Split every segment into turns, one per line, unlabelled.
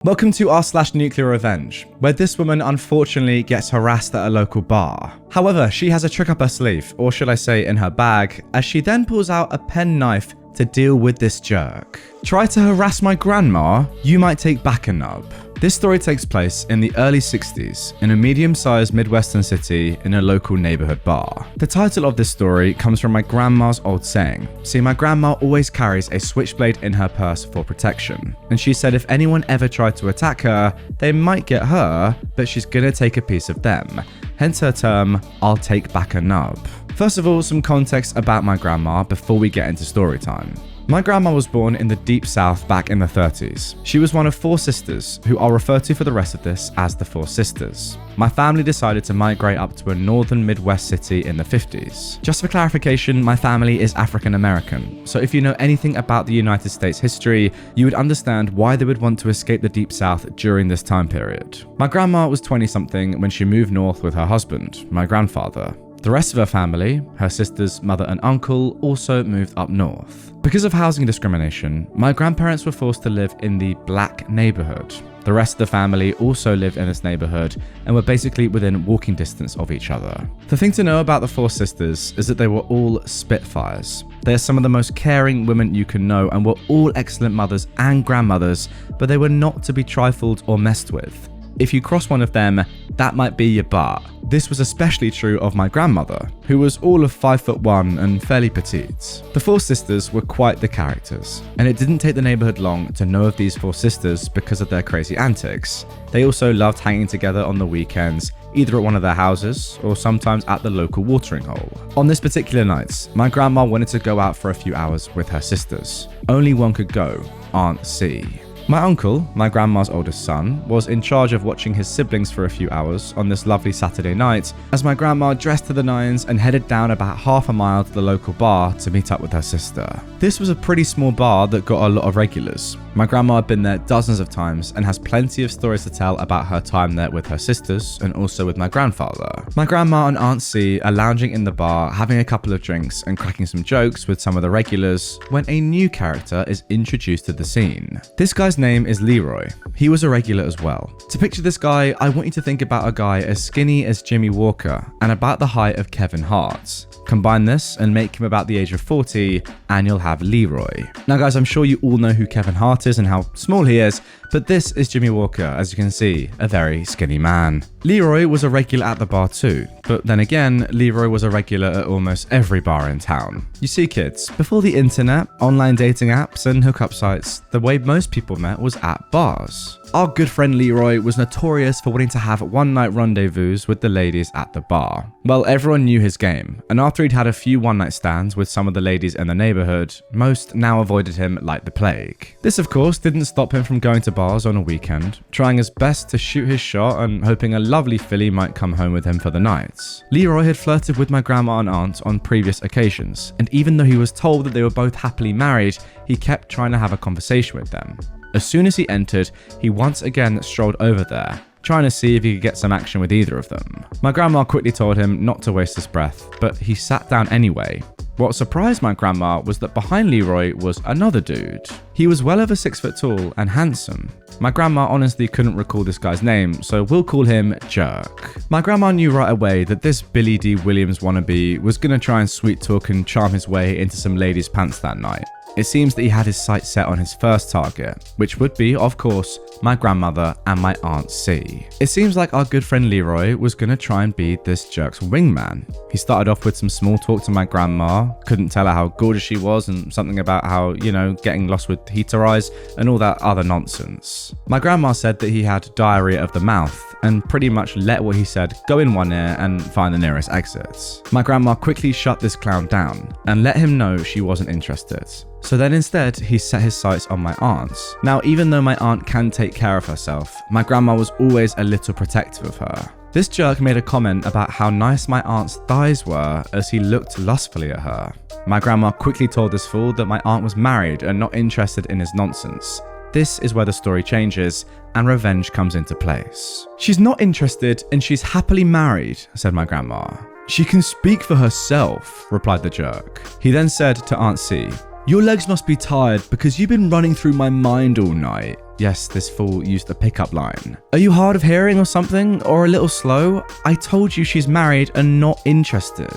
Welcome to r/NuclearRevenge, where this woman unfortunately gets harassed at a local bar. However, she has a trick up her sleeve, or should I say in her bag, as she then pulls out a penknife to deal with this jerk. Try to harass my grandma, you might take back a nub. This story takes place in the early 60s in a medium-sized Midwestern city in a local neighborhood bar. The title of this story comes from my grandma's old saying. See, my grandma always carries a switchblade in her purse for protection, and she said if anyone ever tried to attack her, they might get her, but she's gonna take a piece of them. Hence her term, I'll take back a nub. First of all, some context about my grandma before we get into story time. My grandma was born in the Deep South back in the 30s. She was one of 4 sisters, who I'll refer to for the rest of this as the 4 sisters. My family decided to migrate up to a northern Midwest city in the 50s. Just for clarification, my family is African American, so if you know anything about the United States history, you would understand why they would want to escape the Deep South during this time period. My grandma was 20-something when she moved north with her husband, my grandfather. The rest of her family, her sisters, mother and uncle, also moved up north. Because of housing discrimination, my grandparents were forced to live in the black neighborhood. The rest of the family also lived in this neighborhood and were basically within walking distance of each other. The thing to know about the 4 sisters is that they were all Spitfires. They are some of the most caring women you can know and were all excellent mothers and grandmothers, but they were not to be trifled or messed with. If you cross one of them, that might be your butt. This was especially true of my grandmother, who was all of 5'1" and fairly petite. The 4 sisters were quite the characters, and it didn't take the neighborhood long to know of these 4 sisters because of their crazy antics. They also loved hanging together on the weekends, either at one of their houses or sometimes at the local watering hole. On this particular night, my grandma wanted to go out for a few hours with her sisters. Only one could go, Aunt C. My uncle, my grandma's oldest son, was in charge of watching his siblings for a few hours on this lovely Saturday night as my grandma dressed to the nines and headed down about half a mile to the local bar to meet up with her sister. This was a pretty small bar that got a lot of regulars. My grandma had been there dozens of times and has plenty of stories to tell about her time there with her sisters and also with my grandfather. My grandma and Aunt C are lounging in the bar, having a couple of drinks and cracking some jokes with some of the regulars when a new character is introduced to the scene. This guy's name is Leroy. He was a regular as well. To picture this guy, I want you to think about a guy as skinny as Jimmy Walker and about the height of Kevin Hart. Combine this and make him about the age of 40 and you'll have Leroy. Now guys, I'm sure you all know who Kevin Hart is and how small he is, but this is Jimmy Walker, as you can see, a very skinny man. Leroy was a regular at the bar too, but then again, Leroy was a regular at almost every bar in town. You see kids, before the internet, online dating apps and hookup sites, the way most people met was at bars. Our good friend Leroy was notorious for wanting to have one-night rendezvous with the ladies at the bar. Well, everyone knew his game, and after he'd had a few one-night stands with some of the ladies in the neighborhood, most now avoided him like the plague. This, of course, didn't stop him from going to bars on a weekend, trying his best to shoot his shot and hoping a lovely filly might come home with him for the night. Leroy had flirted with my grandma and aunt on previous occasions, and even though he was told that they were both happily married, he kept trying to have a conversation with them. As soon as he entered, he once again strolled over there, trying to see if he could get some action with either of them. My grandma quickly told him not to waste his breath, but he sat down anyway. What surprised my grandma was that behind Leroy was another dude. He was well over 6 foot tall and handsome. My grandma honestly couldn't recall this guy's name, so we'll call him Jerk. My grandma knew right away that this Billy D. Williams wannabe was gonna try and sweet talk and charm his way into some ladies' pants that night. It seems that he had his sights set on his first target, which would be, of course, my grandmother and my Aunt C. It seems like our good friend Leroy was gonna try and be this jerk's wingman. He started off with some small talk to my grandma, couldn't tell her how gorgeous she was and something about how, getting lost with heater eyes and all that other nonsense. My grandma said that he had diarrhea of the mouth and pretty much let what he said go in one ear and find the nearest exits. My grandma quickly shut this clown down and let him know she wasn't interested. So then instead, he set his sights on my aunt. Now, even though my aunt can take care of herself, my grandma was always a little protective of her. This jerk made a comment about how nice my aunt's thighs were as he looked lustfully at her. My grandma quickly told this fool that my aunt was married and not interested in his nonsense. This is where the story changes and revenge comes into place. She's not interested and she's happily married, said my grandma. She can speak for herself, replied the jerk. He then said to Aunt C, Your legs must be tired because you've been running through my mind all night. Yes, this fool used the pickup line. Are you hard of hearing or something? Or a little slow? I told you she's married and not interested.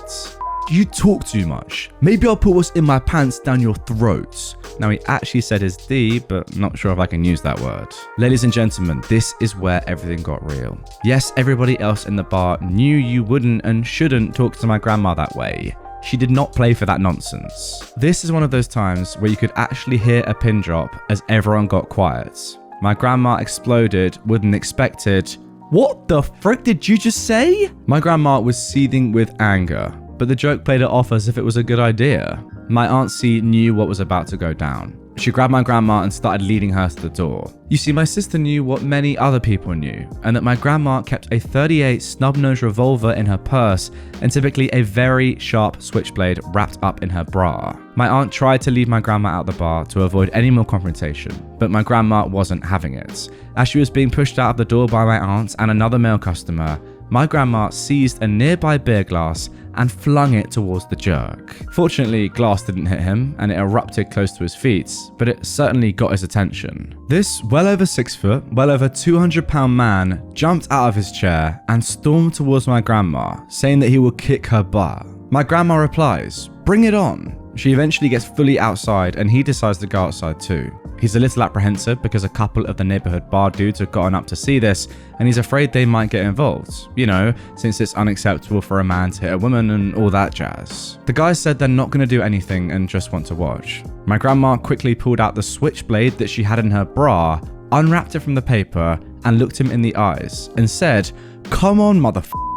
You talk too much. Maybe I'll put what's in my pants down your throats. Now he actually said his D, but not sure if I can use that word. Ladies and gentlemen, this is where everything got real. Yes, everybody else in the bar knew you wouldn't and shouldn't talk to my grandma that way. She did not play for that nonsense. This is one of those times where you could actually hear a pin drop as everyone got quiet. My grandma exploded with an expected, "What the frick did you just say?" My grandma was seething with anger, but the joke played it off as if it was a good idea. My auntie knew what was about to go down. She grabbed my grandma and started leading her to the door. You see, my sister knew what many other people knew, and that my grandma kept a .38 snub-nosed revolver in her purse and typically a very sharp switchblade wrapped up in her bra. My aunt tried to leave my grandma out the bar to avoid any more confrontation, but my grandma wasn't having it. As she was being pushed out of the door by my aunt and another male customer, my grandma seized a nearby beer glass and flung it towards the jerk. Fortunately, glass didn't hit him and it erupted close to his feet, but it certainly got his attention. This well over 6 foot, well over 200-pound man jumped out of his chair and stormed towards my grandma, saying that he will kick her butt. My grandma replies, "Bring it on." She eventually gets fully outside and he decides to go outside too. He's a little apprehensive because a couple of the neighborhood bar dudes have gotten up to see this and he's afraid they might get involved. You know, since it's unacceptable for a man to hit a woman and all that jazz. The guys said they're not going to do anything and just want to watch. My grandma quickly pulled out the switchblade that she had in her bra, unwrapped it from the paper and looked him in the eyes and said, "Come on, motherfucker."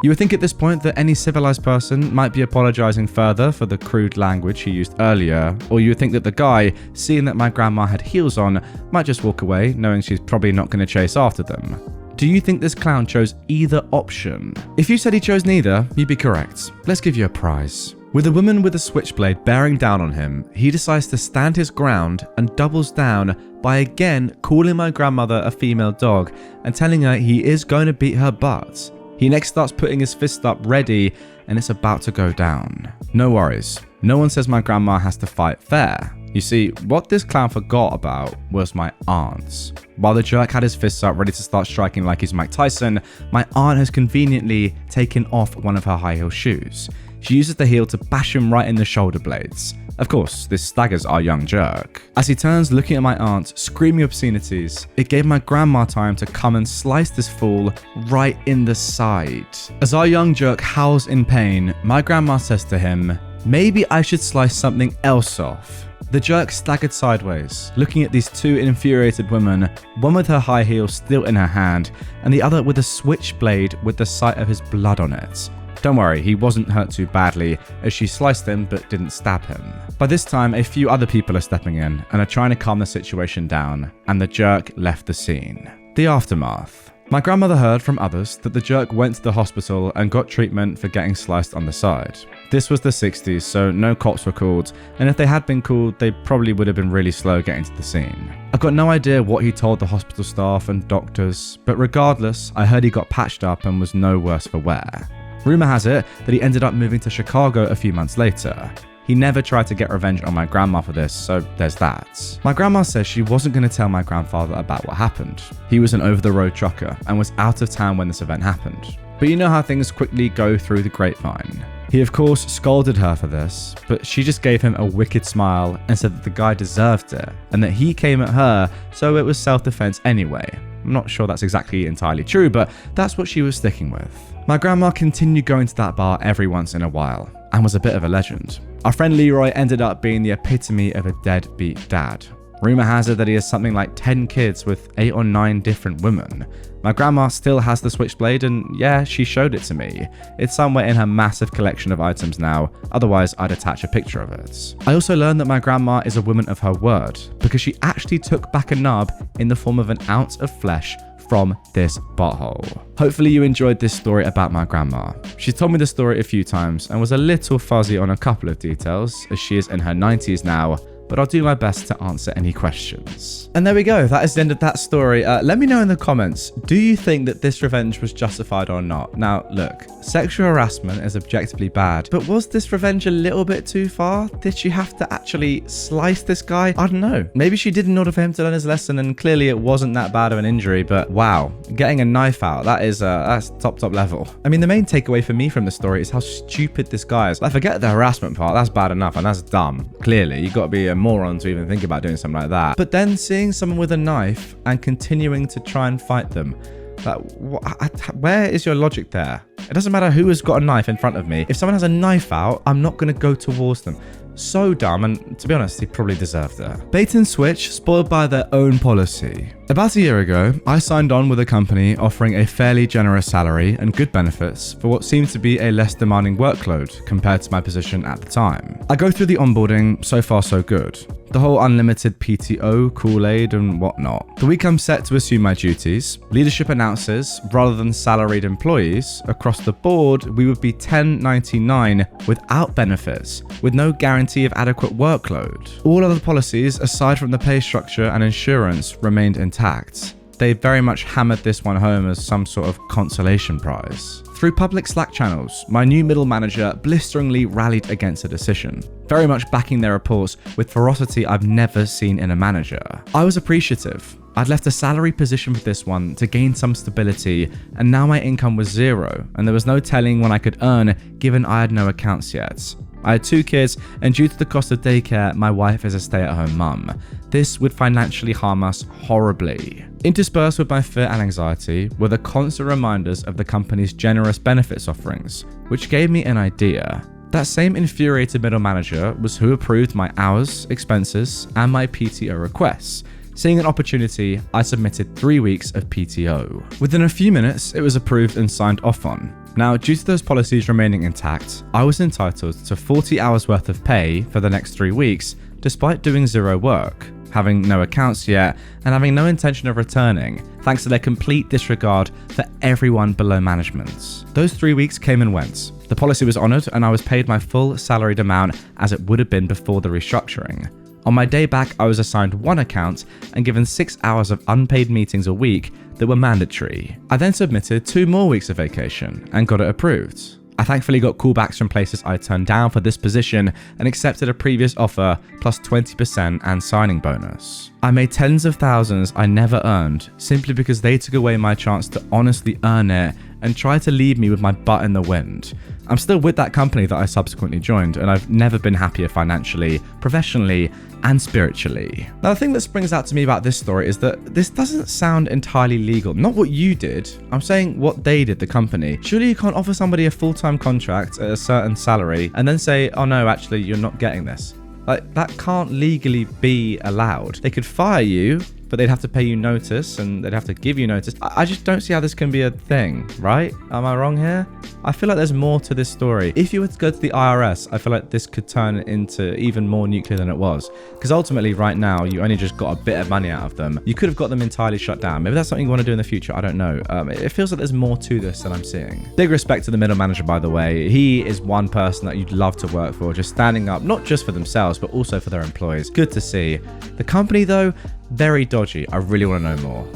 You would think at this point that any civilized person might be apologizing further for the crude language he used earlier, or you would think that the guy, seeing that my grandma had heels on, might just walk away, knowing she's probably not going to chase after them. Do you think this clown chose either option? If you said he chose neither, you'd be correct. Let's give you a prize. With the woman with the switchblade bearing down on him, he decides to stand his ground and doubles down by again calling my grandmother a female dog and telling her he is going to beat her butt. He next starts putting his fist up ready and it's about to go down. No worries, no one says my grandma has to fight fair. You see, what this clown forgot about was my aunt. While the jerk had his fists up ready to start striking like he's Mike Tyson, my aunt has conveniently taken off one of her high heel shoes. She uses the heel to bash him right in the shoulder blades. Of course, this staggers our young jerk. As he turns looking at my aunt, screaming obscenities, it gave my grandma time to come and slice this fool right in the side. As our young jerk howls in pain, my grandma says to him, "Maybe I should slice something else off." The jerk staggered sideways, looking at these two infuriated women, one with her high heel still in her hand, and the other with a switchblade with the sight of his blood on it. Don't worry, he wasn't hurt too badly, as she sliced him but didn't stab him. By this time, a few other people are stepping in and are trying to calm the situation down, and the jerk left the scene. The aftermath. My grandmother heard from others that the jerk went to the hospital and got treatment for getting sliced on the side. This was the 60s, so no cops were called, and if they had been called, they probably would have been really slow getting to the scene. I've got no idea what he told the hospital staff and doctors, but regardless, I heard he got patched up and was no worse for wear. Rumor has it that he ended up moving to Chicago a few months later. He never tried to get revenge on my grandma for this, so there's that. My grandma says she wasn't going to tell my grandfather about what happened. He was an over-the-road trucker and was out of town when this event happened. But you know how things quickly go through the grapevine. He of course scolded her for this, but she just gave him a wicked smile and said that the guy deserved it, and that he came at her, so it was self-defense anyway. I'm not sure that's exactly entirely true, but that's what she was sticking with. My grandma continued going to that bar every once in a while, and was a bit of a legend. Our friend Leroy ended up being the epitome of a deadbeat dad. Rumor has it that he has something like 10 kids with 8 or 9 different women. My grandma still has the switchblade, and yeah, she showed it to me. It's somewhere in her massive collection of items now, otherwise I'd attach a picture of it. I also learned that my grandma is a woman of her word, because she actually took back a nub in the form of an ounce of flesh from this butthole. Hopefully you enjoyed this story about my grandma. She's told me the story a few times and was a little fuzzy on a couple of details, as she is in her 90s now, but I'll do my best to answer any questions. And there we go. That is the end of that story. Let me know in the comments, do you think that this revenge was justified or not? Now, look, sexual harassment is objectively bad, but was this revenge a little bit too far? Did she have to actually slice this guy? I don't know. Maybe she did in order for him to learn his lesson, and clearly it wasn't that bad of an injury, but wow, getting a knife out, that's top level. I mean, the main takeaway for me from the story is how stupid this guy is. Like, forget the harassment part, that's bad enough, and that's dumb. Clearly, you got to be a moron to even think about doing something like that. But then seeing someone with a knife and continuing to try and fight them, where is your logic there? It doesn't matter who has got a knife in front of me. If someone has a knife out, I'm not going to go towards them. So dumb, and to be honest, he probably deserved it. Bait and switch, spoiled by their own policy. About a year ago, I signed on with a company offering a fairly generous salary and good benefits for what seemed to be a less demanding workload compared to my position at the time. I go through the onboarding, so far so good. The whole unlimited PTO, Kool-Aid and whatnot. The week I'm set to assume my duties, leadership announces, rather than salaried employees, across the board, we would be 1099 without benefits, with no guarantee of adequate workload. All other policies, aside from the pay structure and insurance, remained intact. They very much hammered this one home as some sort of consolation prize. Through public Slack channels, my new middle manager blisteringly rallied against the decision, very much backing their reports with ferocity I've never seen in a manager. I was appreciative. I'd left a salary position for this one to gain some stability, and now my income was zero, and there was no telling when I could earn given I had no accounts yet. I had 2 kids, and due to the cost of daycare, my wife is a stay-at-home mum. This would financially harm us horribly. Interspersed with my fear and anxiety were the constant reminders of the company's generous benefits offerings, which gave me an idea. That same infuriated middle manager was who approved my hours, expenses, and my PTO requests. Seeing an opportunity, I submitted 3 weeks of PTO. Within a few minutes, it was approved and signed off on. Now, due to those policies remaining intact, I was entitled to 40 hours worth of pay for the next 3 weeks, despite doing zero work, having no accounts yet, and having no intention of returning, thanks to their complete disregard for everyone below management. Those 3 weeks came and went. The policy was honoured, and I was paid my full salaried amount as it would have been before the restructuring. On my day back, I was assigned 1 account and given 6 hours of unpaid meetings a week that were mandatory. I then submitted 2 more weeks of vacation and got it approved. I thankfully got callbacks from places I turned down for this position and accepted a previous offer plus 20% and signing bonus. I made tens of thousands I never earned simply because they took away my chance to honestly earn it and tried to leave me with my butt in the wind. I'm still with that company that I subsequently joined, and I've never been happier financially, professionally, and spiritually. Now, the thing that springs out to me about this story is that this doesn't sound entirely legal. Not what you did, I'm saying what they did, the company. Surely you can't offer somebody a full-time contract at a certain salary and then say, oh no, actually, you're not getting this. Like, that can't legally be allowed. They could fire you, but they'd have to pay you notice and they'd have to give you notice. I just don't see how this can be a thing, right? Am I wrong here? I feel like there's more to this story. If you were to go to the IRS, I feel like this could turn into even more nuclear than it was. Because ultimately, right now, you only just got a bit of money out of them. You could have got them entirely shut down. Maybe that's something you want to do in the future. I don't know. It feels like there's more to this than I'm seeing. Big respect to the middle manager, by the way. He is one person that you'd love to work for, just standing up, not just for themselves, but also for their employees. Good to see. The company, though, very dodgy. I really want to know more.